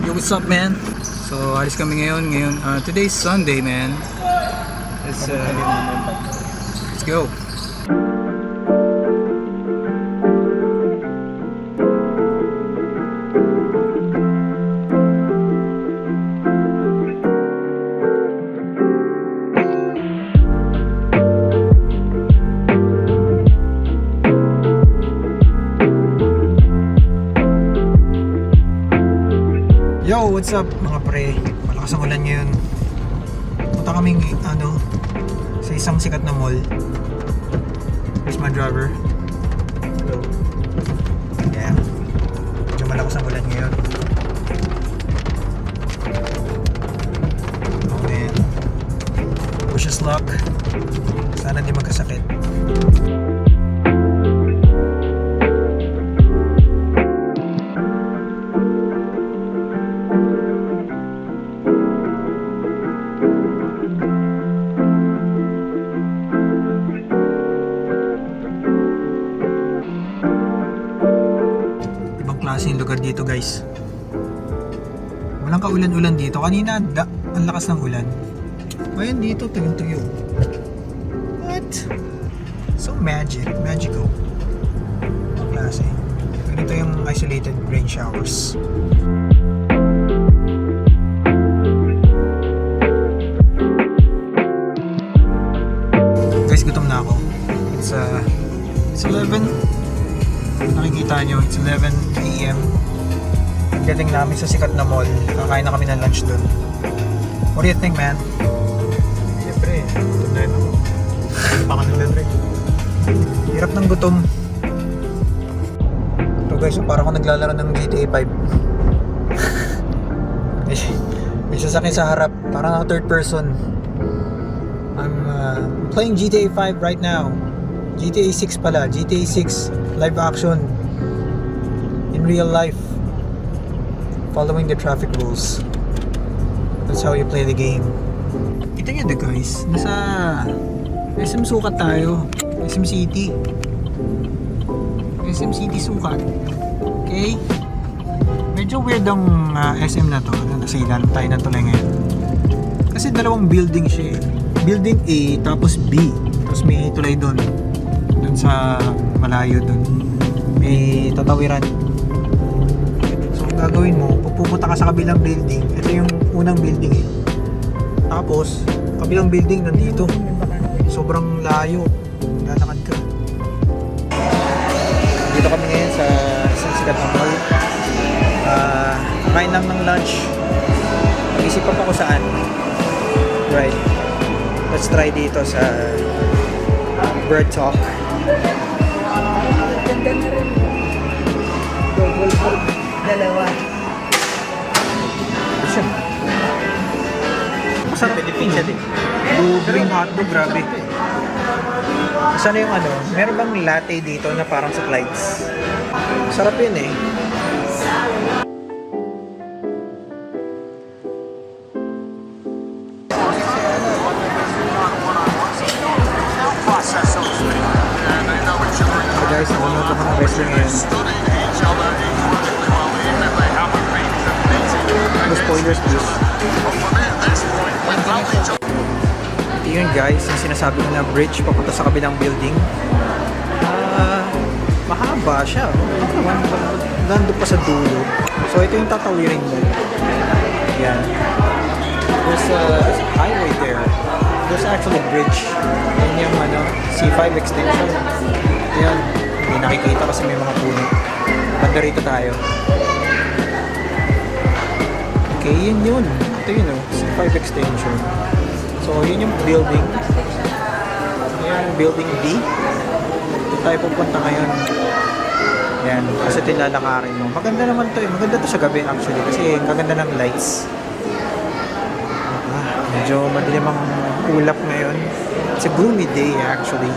Yo, what's up, man? So, alis kami ngayon. Today's Sunday, man. Let's go. Yo, what's up mga pre? Malakas ang ulan ngayon. Punta kaming sa isang sikat na mall. Here's my driver. Hello. Yeah. Medyo malakas ang ulan ngayon. Oh man. Wish us luck. Sana di magkasakit. Klaseng lugar dito, guys. Walang kaulan-ulan dito. Kanina ang lakas ng ulan. Ngayon dito tuyong-tuyo. What? So magical. Ang klase. Ganito yung isolated rain showers. Guys, gutom na ako. It's 11. Nakikita nyo, it's 11 AM. Pagdating namin sa sikat na mall, kakain na kami ng lunch dun. What do you think, man? Siyempre, gutom na yun ako. Pakanulan rin. Hirap ng gutom. Ito guys, parang ako naglalaro ng GTA 5. May sasakyan sa harap, parang ako third person. I'm playing GTA 5 right now. GTA 6 pala, GTA 6 live action in real life, following the traffic rules. That's how you play the game. Kita nyo guys, nasa SM Sukat tayo, SM City Sukat. Okay, medyo weird ang SM na to. Nasa ilalim tayo ng tulay ngayon kasi dalawang building siya eh. Building A tapos B, tapos may tulay doon sa malayo dun, may tatawiran. So ang gagawin mo, pupunta ka sa kabilang building. Ito yung unang building eh. Tapos kabilang building nandito, sobrang layo, lalakad ka. Dito kami ngayon sa isang sikat na mall. Kakain lang ng lunch. Mag-isip pa ako saan. Right, let's try dito sa Bread Talk. Ganda na rin. Double pork, dalawa. Siya. Masarap. Pilipin siya din. Blue green hotdog, grabe. Sana yung meron bang latte dito na parang sa Clyde's? Sarap yun eh. Guys, nanonood ako ng wrestling ngayon. No spoilers please. Ito yun guys, yung sinasabi ko na bridge papunta sa kabilang building. Mahaba siya. Nandun pa sa dulo. So ito yung tatawirin mo. Yan. There's a highway there. There's actually a bridge. Yan yung C5 extension. Yan. Hindi nakikita kasi may mga puno. Banda rito tayo. Okay, yun. Ito yun C5 extension. So, yun yung building. Yan, building B. Ito tayo pupunta ngayon. Yan, kasi tilalakarin mo. Maganda naman to eh. Maganda to sa gabi actually kasi kaganda ng lights. Medyo madilim ang ulap ngayon. It's a gloomy day actually.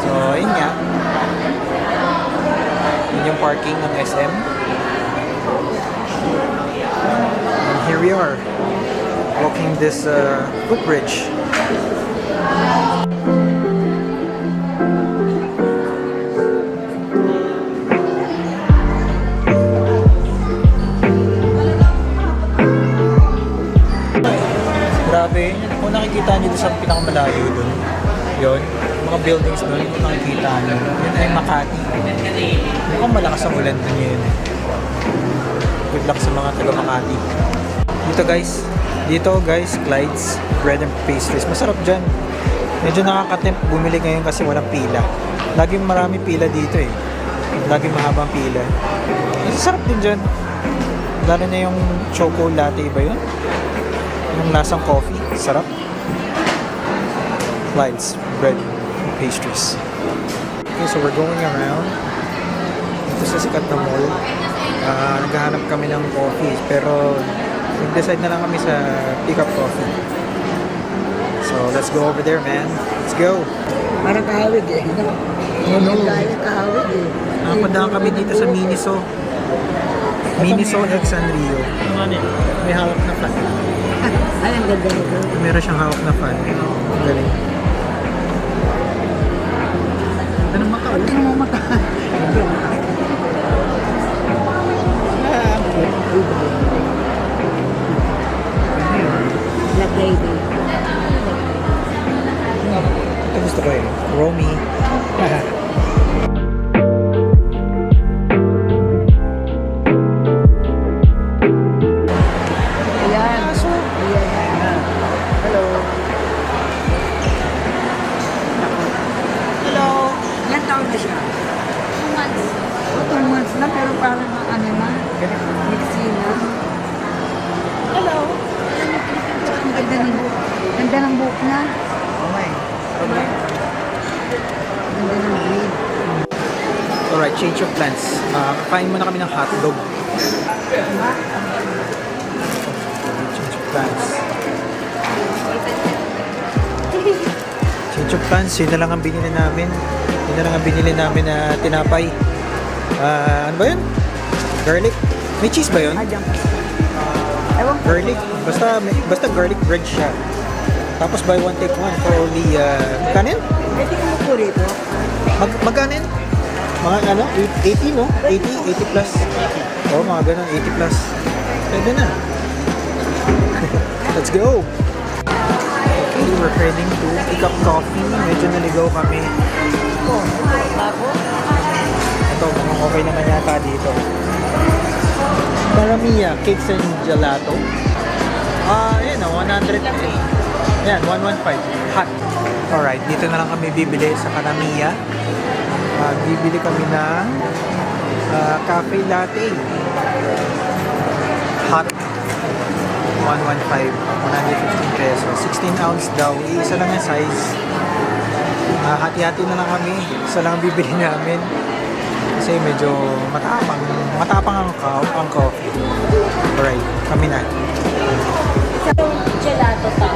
So, ayun nga. Yun yung parking ng SM. And here we are, walking this footbridge. Nakikita nyo doon sa pinakamalayo doon. Yun. Mga buildings doon. Kung nakikita nyo. Yun ay Makati. Mukhang malakas ang ulan doon yun. Good luck sa mga taga Makati. Dito guys, Clyde's Bread and Pastries. Masarap dyan. Medyo nakakatempt bumili ngayon kasi walang pila. Laging marami pila dito eh. Laging mahabang pila. Masarap din dyan. Lalo na yung choco latte ba yun? Yung lasang coffee. Sarap. Clyde's Bread and Pastries. Okay, so we're going around. Ito sa sikat na mall. Naghahanap kami ng coffee. Pero nag-decide na lang kami sa pick-up coffee. So, let's go over there, man. Let's go. Parang kahawig eh. No? Dahil kahawig eh. Nakapadaan kami dito sa Miniso. Miniso X Sanrio. May hawak na fan. Ay, ang ganda nito. Meron siyang hawak na fan. Ang galing. Ano mata? Huwag ka na mamata. Black lady. Ito gusto ko eh. Romy. Ayan. Ayan. Hello. Hello. Ilan taon na siya? 2 months na, pero parang ano na, mixi na. Hello. Ang ganda ng buhok. Ganda ng buhok na. Okay. Ganda ng breed. Alright, change of plans. Kain muna kami ng hotdog. Change of plans. Change of plans, yun na lang ang binili namin. Yun na lang ang binili namin na tinapay. Ano ba yun? Garlic? May cheese ba yun? Diyan ka. Ewan ko. Garlic? Basta garlic bread siya. Tapos buy one take one for only, magkano yun? Pwede ka mo po rito. Magkano yun? Mga ano? 80 no? 80 plus. Oo, mga ganun, 80 plus. Pwede na. Let's go! Okay, we're heading to pick up coffee. Medyo naligaw kami. Ito, mukhang okay naman yata dito. Maramia, cakes and gelato. Ayan, 100. Ayan, 115. Hot. Alright, dito na lang kami bibili sa Kanamiya. Bibili kami ng cafe latte. Hot. 115. 115 pesos. 16 ounce daw. Isa lang yung size. Hati-hati na lang kami. Isa lang bibili namin. Kasi medyo matapang ang coffee. Alright, kami na. Gelato top.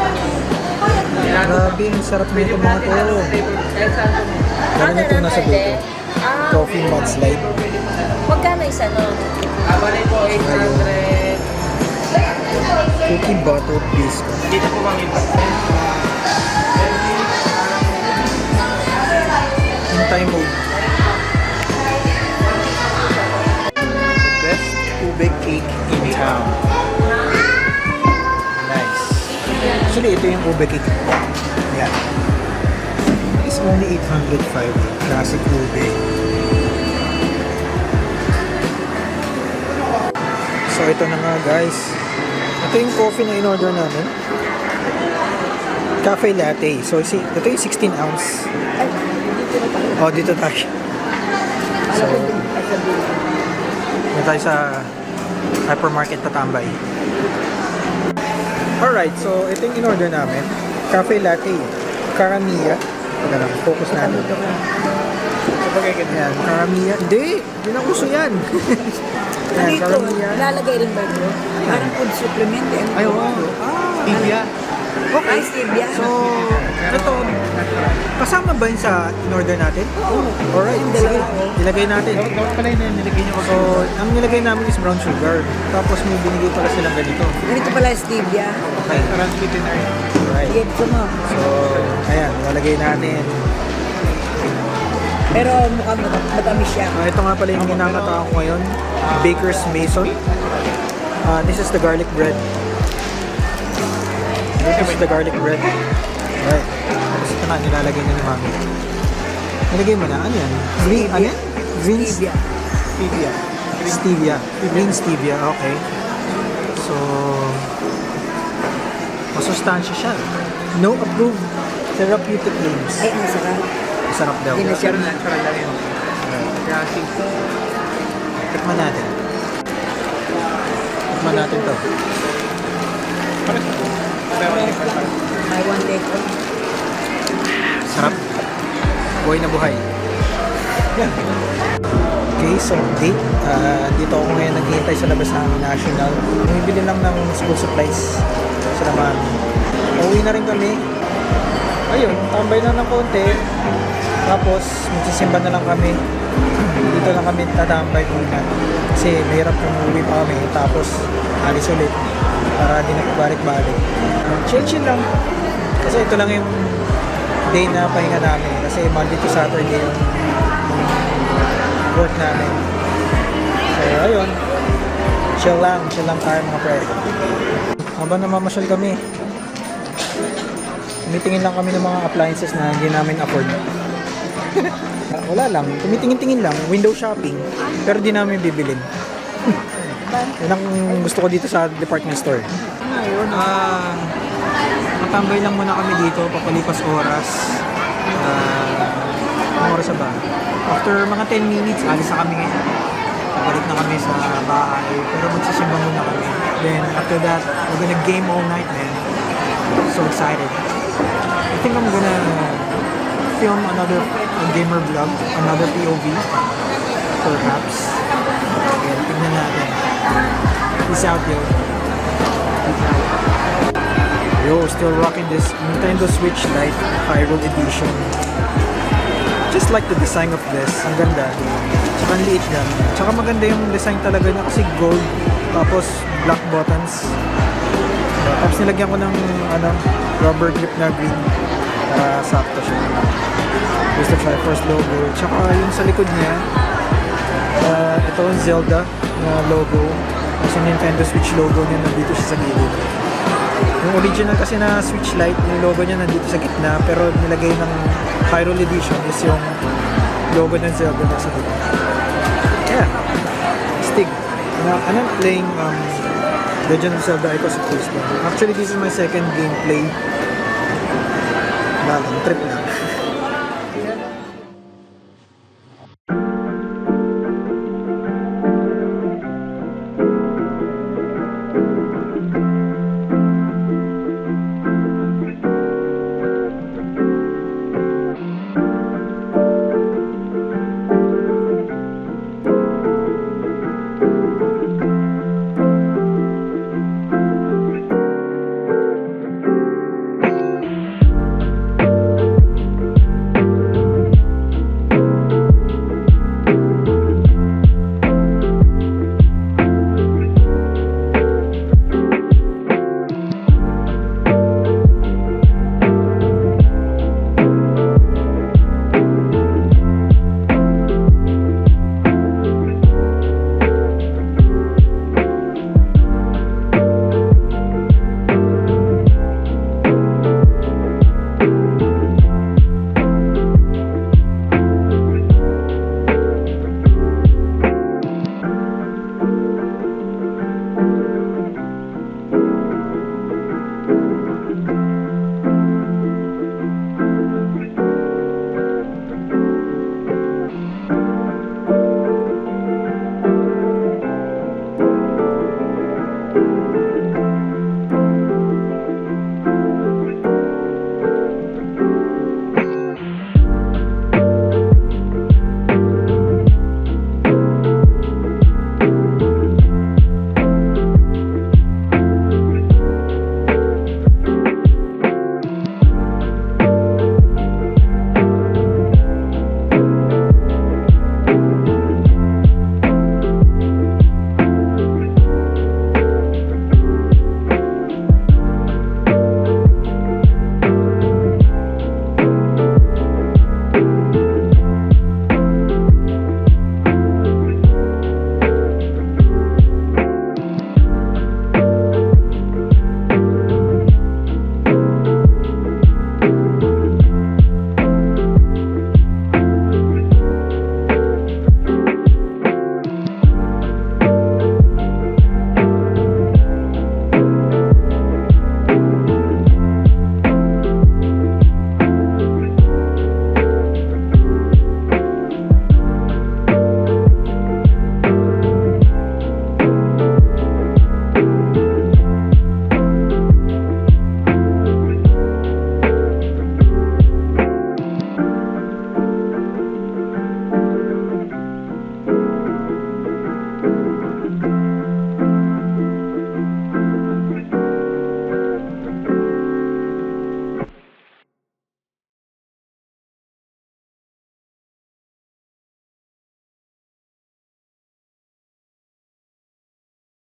Grabe, ang sarap nito mga to. Lalo na itong nasa dulo. Coffee mudslide. Magkano isa no? Cookie buttered biscuit. Dito po bang iba? Hintay mo. Best ube cake in town. Nice. Actually, ito yung ube cake. Yan. It's only 805. Classic ube. So, ito na nga guys. Ito yung coffee na in-order namin. Cafe latte. So, ito yung 16 ounce. Oh, dito tayo. So, dito tayo sa hypermarket Tatambay. Alright, so ito yung in-order namin. Cafe latte. Karamiya. Ito lang, focus natin. Yan, karamiya. Hindi na uso yan. Yan, Dito, karamiya. lalagay rin ba ito? Parang food supplement eh. Ay, oo. Stevia. Okay. Ay, stevia. So, ito, kasama ba yun sa in-order natin? Oo. Alright, Yung sige. dalawa, oh. Ilagay natin. Dapat pala yun nilagay nyo So, ang nilagay namin is brown sugar. Tapos may binigay pala silang ganito. Ganito pala stevia. Okay. Parang sweetener. Alright. Sige, ito mo. So, ayan, lalagay natin. Pero mukhang matamis siya. Ito nga pala yung ginamata ko ngayon. Baker's Mason. This is the garlic bread. This is the garlic bread. Right. Tapos ito na, nilalagay na ni Mami. Nilagay mo na, ano yan? Green, ano yan? Green Stevia. Stevia. stevia. Green stevia, okay. So, masustansya siya. No approved therapeutic claims. Ay, ang sarap. Masarap daw. Hindi na siya. Pero natural lang yun. Grassy. Tikman natin. Tikman natin to. Pero hindi pa rin. May one take all. Sarap. Buhay na buhay. Okay, so date. Dito ako ngayon naghihintay sa labas ng National. Bumibili lang ng school supplies sa naman. Pauwi na rin kami. Ayun, tambay na ng konti. Tapos, magsisimba na lang kami. Dito lang kami tatambay muna. Kasi mahirap kung uwi pa kami. Tapos, alis ulit. Para di na pabalik-balik. Chill-chill lang. Kasi ito lang yung day na pahinga namin. Kasi Monday to Saturday yung work namin. So, ayun. Chill lang tayo mga pre. Habang namamasyal kami, tumitingin lang kami ng mga appliances na hindi namin afford. Wala lang, tumitingin-tingin lang, window shopping, pero di namin bibilin. Yan ang gusto ko dito sa department store. Ngayon, matambay lang muna kami dito, papalipas oras. Anong oras na ba? After mga 10 minutes, alis na kami ngayon. Balik na kami sa bahay, pero magsisimba muna kami. Then after that, we're gonna game all night, man. So excited. I think I'm gonna film another gamer vlog, another POV, perhaps. Okay, tignan natin. Peace out, yo. Yo, still rocking this Nintendo Switch Lite Hyrule Edition. Just like the design of this. Ang ganda. Tsaka ang liit lang. Tsaka maganda yung design talaga niya kasi gold. Tapos black buttons. Tapos nilagyan ko ng rubber grip na green. Para sakto siya. Gusto siya first logo. Tsaka yung sa likod niya. Ito yung Zelda na logo. Tapos yung Nintendo Switch logo niya nandito siya sa gilid. Yung original kasi na Switch Lite, yung logo niya nandito sa gitna, pero nilagay ng Hyrule Edition is yung logo ng Zelda na sa gitna. Yeah. Stig. I'm playing Legend of Zelda Echoes of Wisdom. Actually, this is my second gameplay. Trip na.